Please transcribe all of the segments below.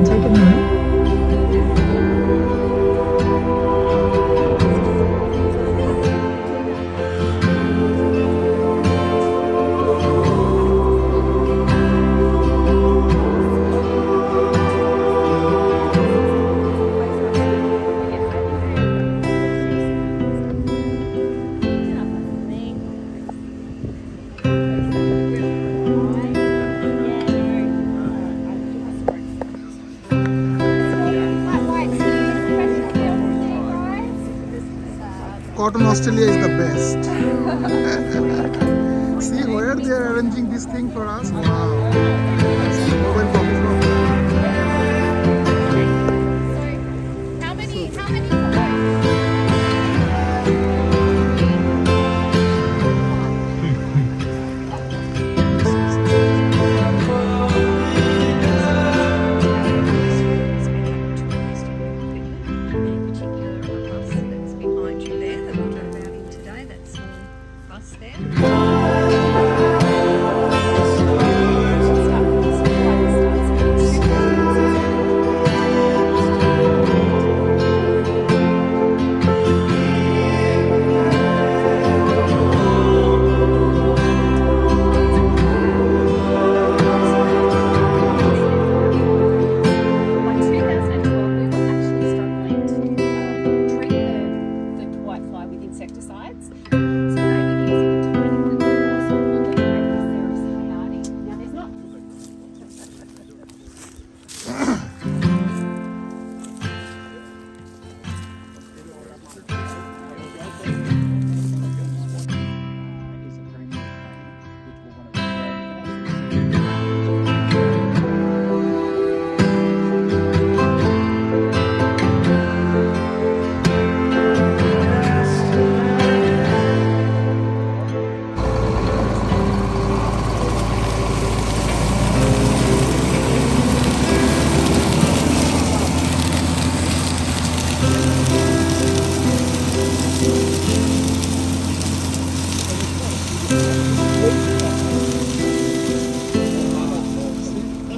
take a minute. Cotton Australia is the best. See where they are arranging this thing for us. Wow. Mobile coffee shop. How many?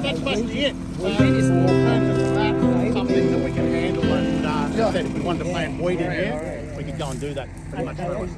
That's basically it. Something that we can handle, and instead if we wanted to plant wheat in here, we could go and do that pretty much through it.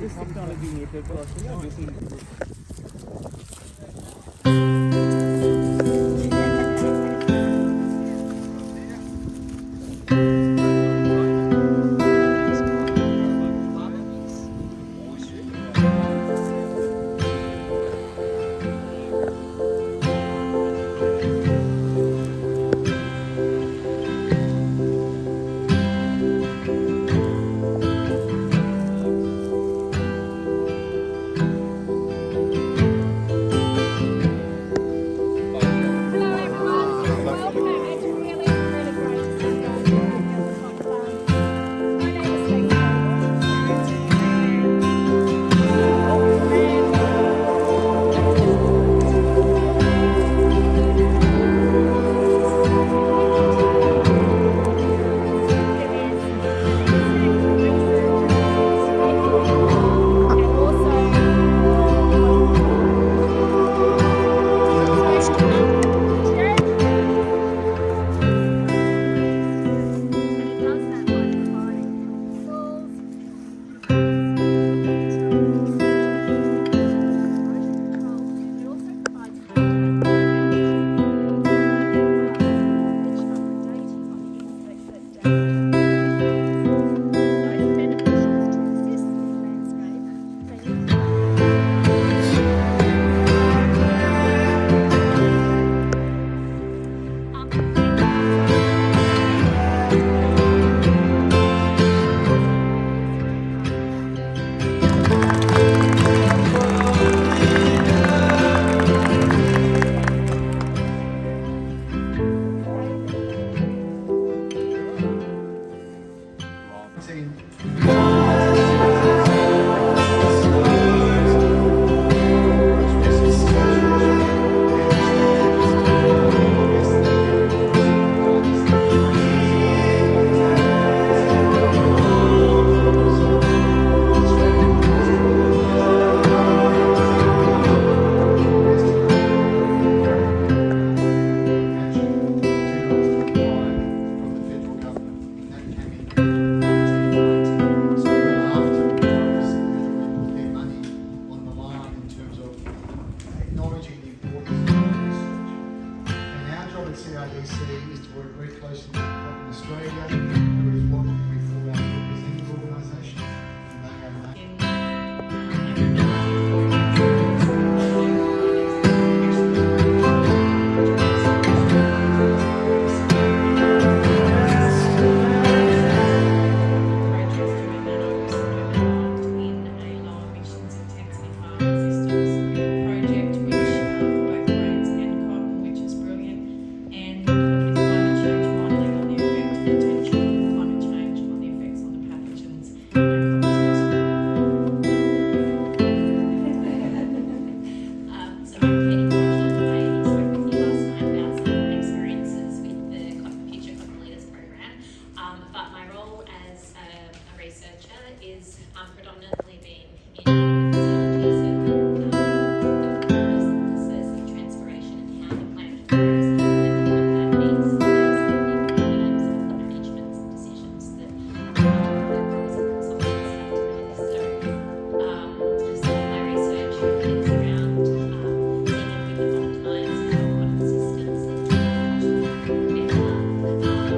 predominantly been in facilities and transpiration and how the plant grows, and what that means in terms of the management decisions that the growers and consultants have to make. So my research is around seeing if we can optimise our product systems and better.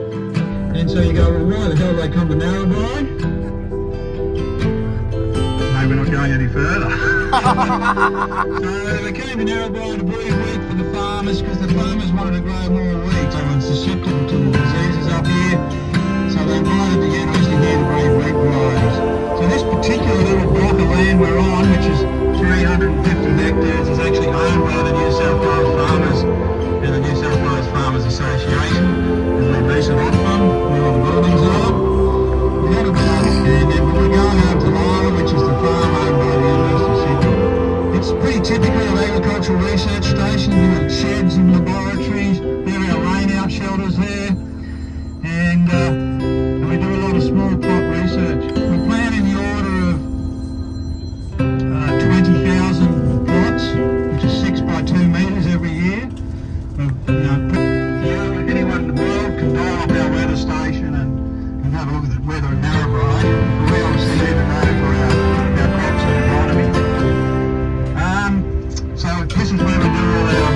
And so you go, well, why the hell they come to Narrabri? Maybe not going any further. So they came to Narrabri to breed wheat for the farmers because the farmers wanted to grow more wheat. Everyone's susceptible to the diseases up here. So they invited the university here to breed wheat varieties. So this particular little block of land we're on, which is 350 hectares, is actually owned by the New South Wales Farmers and the New South Wales Farmers Association. And we lease it off them, where all the buildings are. We had about, and then we're going over to Lyra, which is the farm owned by the University of Sydney. It's pretty typical of agricultural research stations. We've got sheds and laboratories. We have our rain-out shelters there. And we do a lot of small plot research. We plan in the order of 20,000 plots, which is 6 by 2 metres every year. Anyone in the world can dial up our weather station and have a look at the weather in Narrabri. We obviously need to know for our crops and economy. So this is where we do all our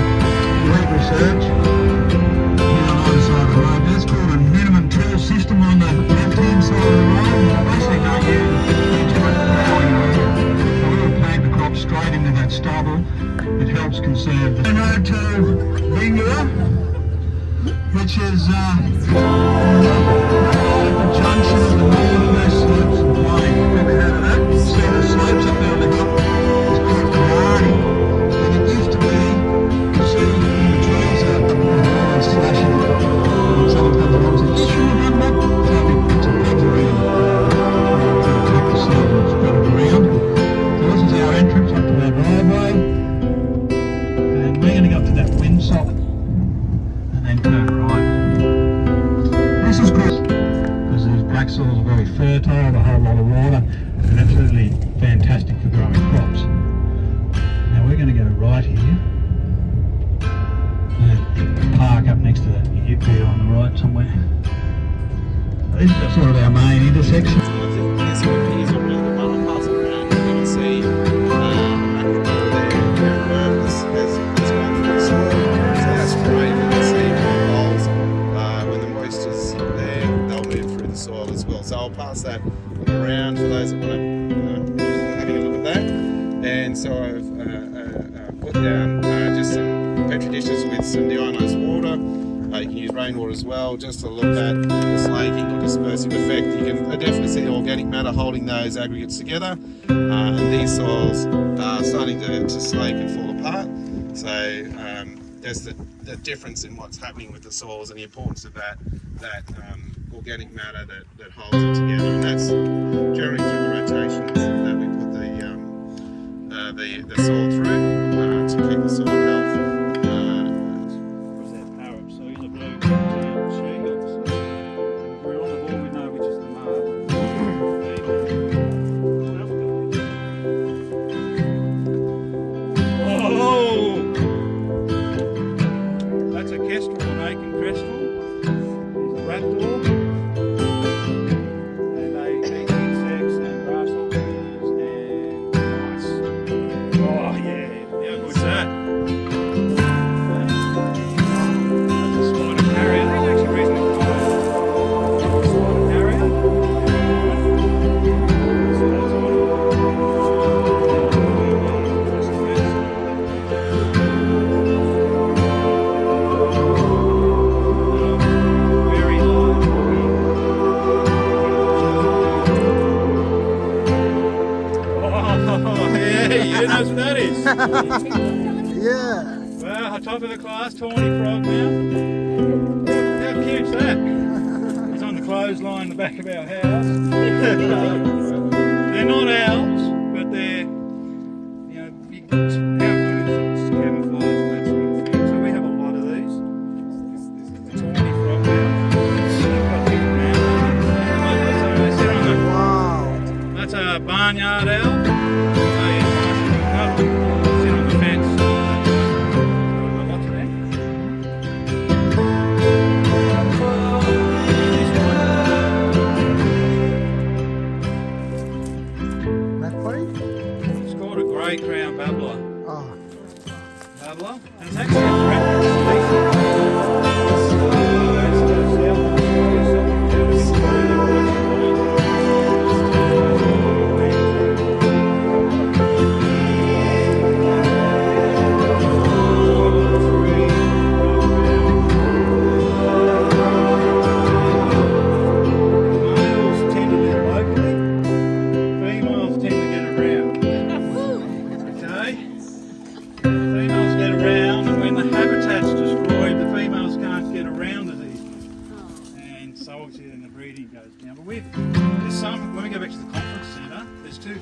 wheat research. Here on either side of the road. That's called a minimum till system on the left-hand side of the road. Basically don't use too much power in it. So we'll plant the crop straight into that stubble. It helps conserve the road to Bingara, which is the junction of the northwest slopes of the plain. Ever heard of that? You see the slopes up there on the hill? It's called Kaale. And it used to be, you see the trees are slashing it. And someone comes along and says, yes, you've done that. So we put some pods around to protect the slope and spread it around. So this is our entrance up to that driveway. And we're going to go up to that windsock and then turn right. This is good because these black soils are very fertile, a whole lot of water, and absolutely fantastic for growing crops. Now we're going to go right here and park up next to that ute there on the right somewhere. This is sort of our main intersection. I think this one is a really good one. I'll pass it around. You can see has gone through the soil. So that's great. You can see the holes. When the moisture's there, they'll move through the soil as well. So I'll pass that around for those that want to having a look at that. And so I've put down just some petri dishes with some deionized water. You can use rainwater as well, just to look at the slaking or dispersive effect. You can definitely see the organic matter holding those aggregates together, and these soils are starting to slake and fall apart. So there's the difference in what's happening with the soils and the importance of that organic matter that holds it together, and that's generally through the rotations that we put the soil through to keep the soil healthy. Yeah. Well, top of the class, tawny frog now. How cute's that? It's on the clothesline in the back of our house. They're not owls, but they're, big, how good is it? Camouflage and that sort of thing. So we have a lot of these. This is the tawny frog now. They've got big mouths. Wow. That's a barn barnyard owl. Sit on the fence. Lots of them. Macquarie? Scored a grey crown babbler. Oh. Babbler. And it's actually a threatening species.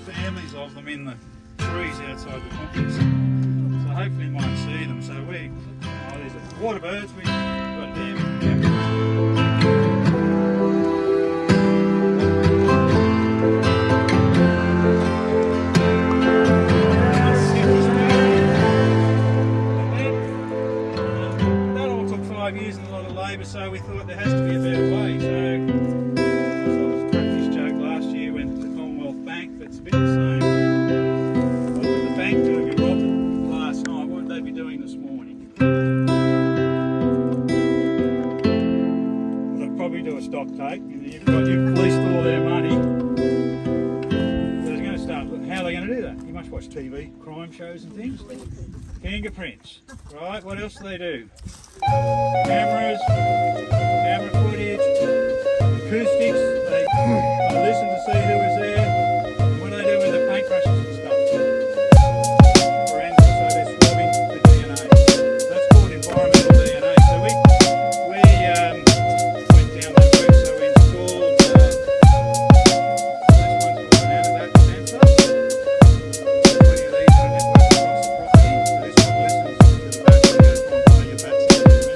Families of them in the trees outside the conference, so hopefully you might see them. So there's a water birds, we've got them. That all took 5 years and a lot of labour, so we thought there has to be a better way. So it's a bit the same. What would the bank do if you robbed it last night? What would they be doing this morning? They'll probably do a stock take. You've policed all their money. So they're going to start looking. How are they going to do that? You must watch TV, crime shows and things. Fingerprints. Right, what else do they do? Cameras, camera footage, acoustics. They listen to see who was there. Paintbrushes and stuff. Forensics, so they're swabbing the DNA. That's called environmental DNA. So we went down that route, so we installed this one's called an antidote sensor. 20 of these are networked across the property. So this one listens to the bats and goes on by your bats in a minute.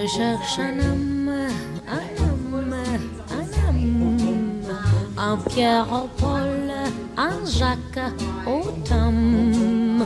Je cherche un homme, un Pierre au Paul, un Jacques au Tom.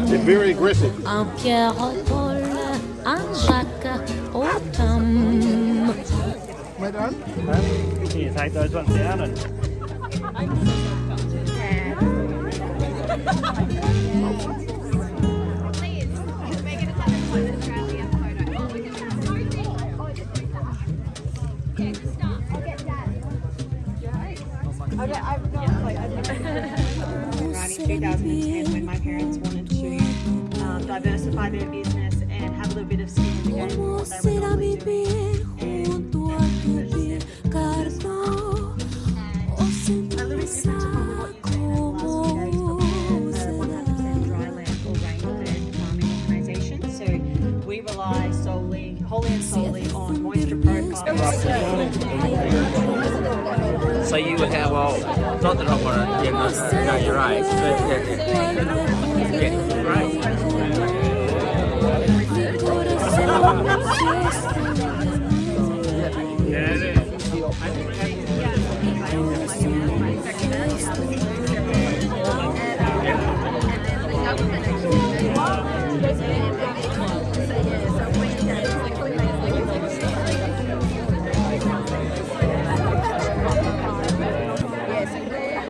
They're very aggressive. Un Pierre au Paul, un Jacques au Tom. Well done. Can you take those ones down and Around in 2010 when my parents wanted to diversify their business and have a little bit of skin in the game for what they were normally doing. And a little bit different to probably what you heard from last week, a 100% dry land or rainfed farming organisation. So we rely wholly and solely on moisture profiles. so you would have all, not that I want to know your age, but right.